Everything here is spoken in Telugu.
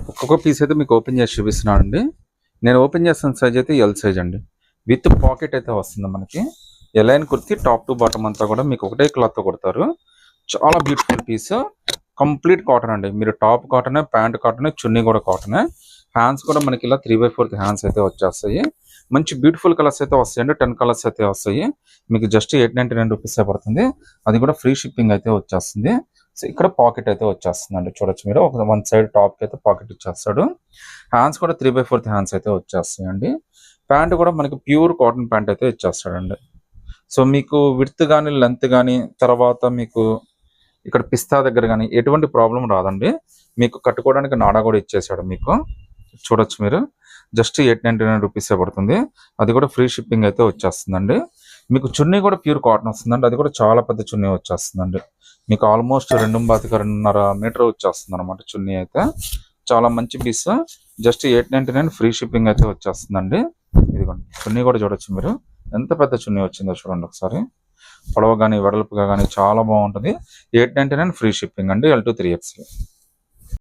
ఒక్కొక్క పీస్ అయితే మీకు ఓపెన్ చేసి చూపిస్తున్నాను అండి. నేను ఓపెన్ చేస్తున్న సైజ్ అయితే ఎల్ సైజ్ అండి. విత్ పాకెట్ అయితే వస్తుంది మనకి. A line kurti top to bottom అంతా కూడా మీకు ఒకటే క్లాత్తో కొడతారు. చాలా బ్యూటిఫుల్ పీస్. కంప్లీట్ కాటన్ అండి. మీరు టాప్ కాటనే, ప్యాంట్ కాటనే, చున్నీ కూడా కాటనే. హ్యాండ్స్ కూడా మనకి ఇలా 3/4 హ్యాండ్స్ అయితే వచ్చేస్తాయి. మంచి బ్యూటిఫుల్ కలర్స్ అయితే వస్తాయండి. 10 కలర్స్ అయితే వస్తాయి. మీకు జస్ట్ 899 రూపీస్ పడుతుంది. అది కూడా ఫ్రీ షిప్పింగ్ అయితే వచ్చేస్తుంది. సో ఇక్కడ పాకెట్ అయితే వచ్చేస్తుందండి. చూడొచ్చు మీరు. ఒక వన్ సైడ్ టాప్కి అయితే పాకెట్ ఇచ్చేస్తాడు. హ్యాండ్స్ కూడా 3/4 హ్యాండ్స్ అయితే వచ్చేస్తాయండి. ప్యాంట్ కూడా మనకి ప్యూర్ కాటన్ ప్యాంట్ అయితే ఇచ్చేస్తాడండి. సో మీకు విడ్త్ కానీ, లెంత్ కానీ, తర్వాత మీకు ఇక్కడ పిస్తా దగ్గర కానీ ఎటువంటి ప్రాబ్లం రాదండి. మీకు కట్టుకోవడానికి నాడా కూడా ఇచ్చేసాడు మీకు. చూడొచ్చు మీరు. జస్ట్ 899 రూపీసే పడుతుంది. అది కూడా ఫ్రీ షిప్పింగ్ అయితే వచ్చేస్తుందండి. మీకు చున్నీ కూడా ప్యూర్ కాటన్ వస్తుందండి. అది కూడా చాలా పెద్ద చున్నీ వచ్చేస్తుందండి. మీకు ఆల్మోస్ట్ 2.5 మీటర్ వచ్చేస్తుంది అనమాట చున్నీ అయితే. చాలా మంచి పీస్. జస్ట్ 899 ఫ్రీ షిప్పింగ్ అయితే వచ్చేస్తుందండి. ఇదిగోండి చున్నీ కూడా చూడొచ్చు మీరు. ఎంత పెద్ద చున్నీ వచ్చిందో చూడండి ఒకసారి. పొడవు కానీ, వెడల్పుగా కానీ చాలా బాగుంటుంది. 899 ఫ్రీ షిప్పింగ్ అండి. L to 3X.